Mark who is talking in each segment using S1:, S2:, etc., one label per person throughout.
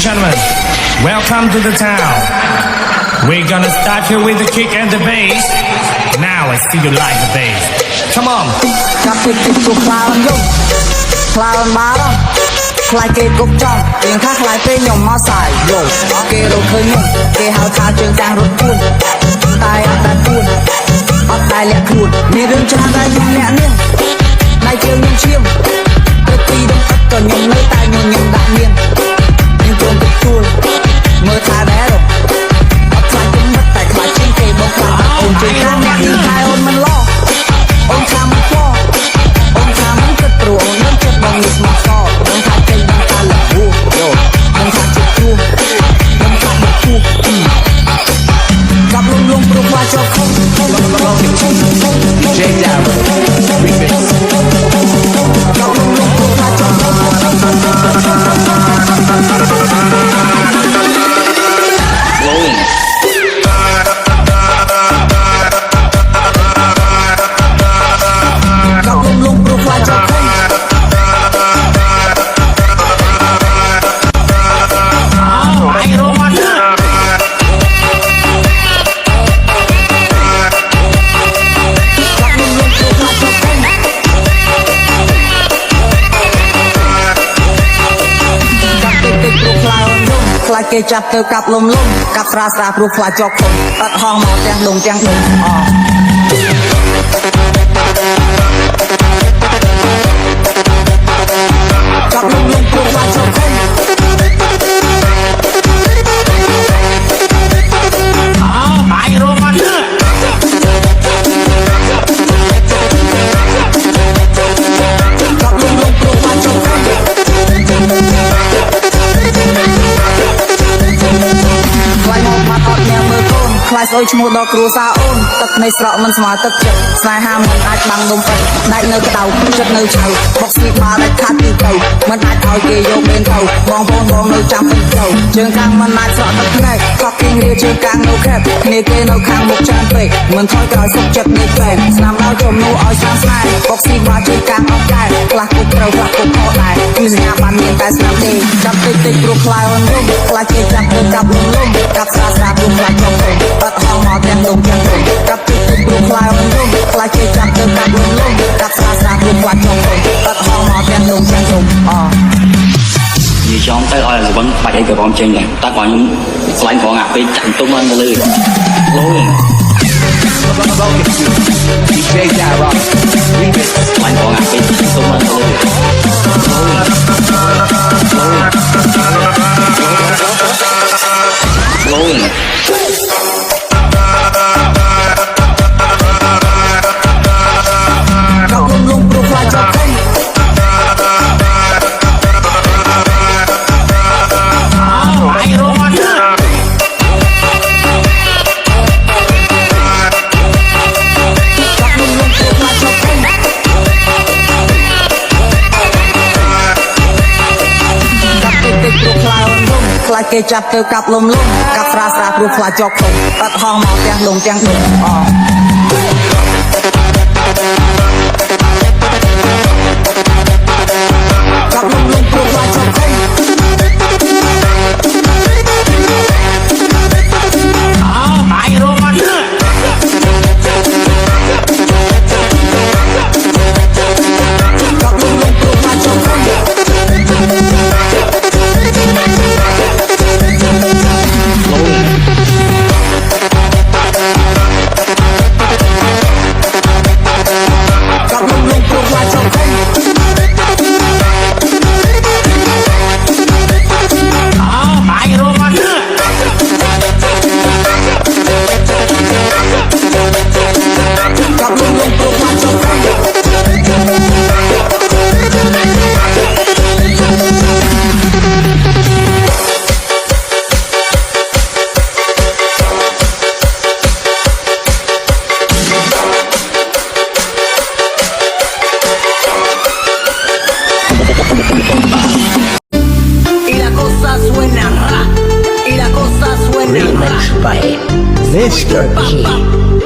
S1: gentlemen, welcome to the town. We're gonna start here with the kick and the bass. Now I see you like the bass. Come on.
S2: ចាប់ពីទីទូខ្លាយំខ្លាមកខ្លាយគេគប់ចំរៀងថាខ្លាយពេលខ្ញុំមកសាយយំគេរកឃើញខ្ញុំគេហៅថាជើងកាំងរត់ពួនតែអត់ដែលពួនអត់ដែលលាក់ខ្លួនមានរឿងច្រើនដែលខ្ញុំអ្នកនាងដៃជើងខ្ញុំឈាមទៅពីដងអត់ក៏ខ្ញុំនៅតែញញឹមដាក់នាងខ្ញុំចូលទៅទួលមើលថាដែរអត់ខ្លាចខ្ញុំមិនតែខ្លាចជាងគេមកខ្លាចអូនជើងកាំងអ្នកនាងតែអូនមិនឡោអូនខាំមិនខ្វល់អូនខាំមិនគិតព្រោះអូននឹងចិត្តបងនេះមកសដឹងថាចេញបានតាលវូយោដឹងថាចិត្តគូដឹងថាមកគូកាប់លងព្រោះខ្លាចចូលខំ
S3: J Down Remix
S2: កាប់លងព្រោះខ្លាចចូលខំ
S3: Blowing
S2: ខ្លាចគេចាប់ទៅកាប់លំកាប់ស្រាព្រោះខ្លាចជាប់ឃុំអត់ហងមកទាំងដងទាំងដងចាប់លំព្រោះខ្លាចជាប់ឃុំបាយរមត់ចាប់លំព្រោះខ្លាចជាប់ឃុំខ្លាចស្អុយឈ្មោះដល់គ្រួសារអូនទឹកនៃស្រកមិនស្មើទឹកចិត្តស្នេហាមិនអាចបាំងដុំពេជ្រដាច់នៅក្តៅចិត្តនៅឆៅបុកស្លីបាដាច់ខាត់ទីទៅមិនអាចឲ្យគេយកបេនទៅបងប្អូនបងនៅចាំពេញទៅជើងកាំងមិនអាចស្រកទឹកភ្នែកខកគៀងរាជើងកាំងនៅខេបគ្នាគេនៅខាងមុខច្រើនពេកមិនថយក្រោយសុខចិត្តនៃពេកស្នាមដល់ចំនួនឲ្យស្នាមស្នេហ៍បុកស្លីបាជើងកាំងអត់ដែរខ្លះគុកត្រូវខ្លះគុកខកដែរគឺសញ្ញាបានមានតែស្នាមទេចាប់តិចព្រោះខ្លាយអូនយំខ្លាចគេចាប់ទៅកាប់លំកាប់ស្រាព្រោះខ្លាចជាប់ពេកអត់ហងមកទាំងដងទាំងដងកាប់តិចព្រោះខ្លាយអូនយំខ្លាចគេចាប់ទៅកាប់លំកាប់ស្រាព្រោះខ្លាចជាប់ពេកអត់ហងមកទាំងដងទាំងដង
S3: និយាយចង់ទៅឲ្យសវឹងបាច់អីក៏បងចេញដែរតែគាត់ខ្ញុំស្លាញ់ផងអាពេលចាក់ទុំឡើងទៅលើ Blowing
S4: DJ Down Remix
S3: ស្លាញ់ផងអាពេលចាក់ទុំឡើងទៅលើ Blowing
S2: ខ្លាចគេចាប់ទៅកាប់លំកាប់ស្រាព្រោះខ្លាចជាប់ឃុំអត់ហងមកទាំងដងទាំងដងចាប់លំព្រោះខ្លាចជាប់ឃុំបាយរមត់ចាប់លំព្រោះខ្លាចជាប់ឃុំ
S4: Mr. P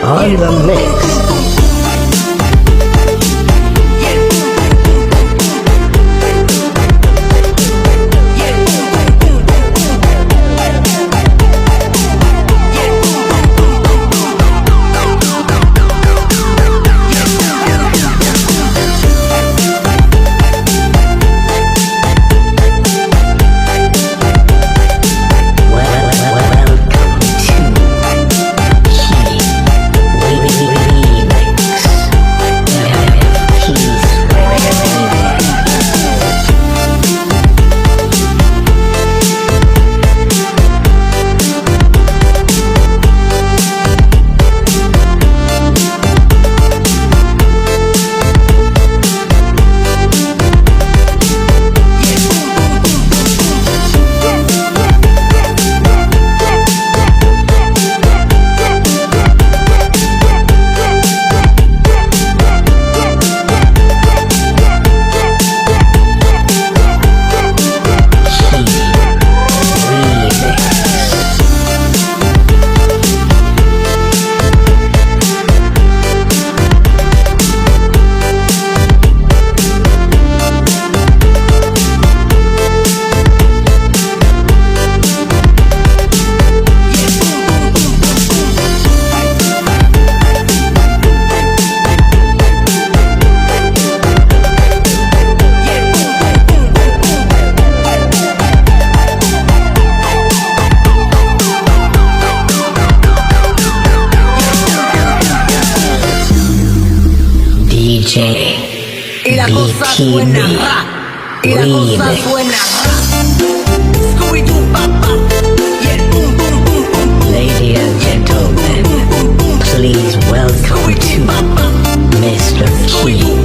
S4: on the mix. DJ
S2: Y la cosa suena
S4: BTB
S2: ra, y la cosa
S4: Remix.
S2: suena ra. Scooby-Doo, pap, pap, y el boom, boom, boom, boom, boom.
S4: Ladies and gentlemen, please welcome to Mr. Key.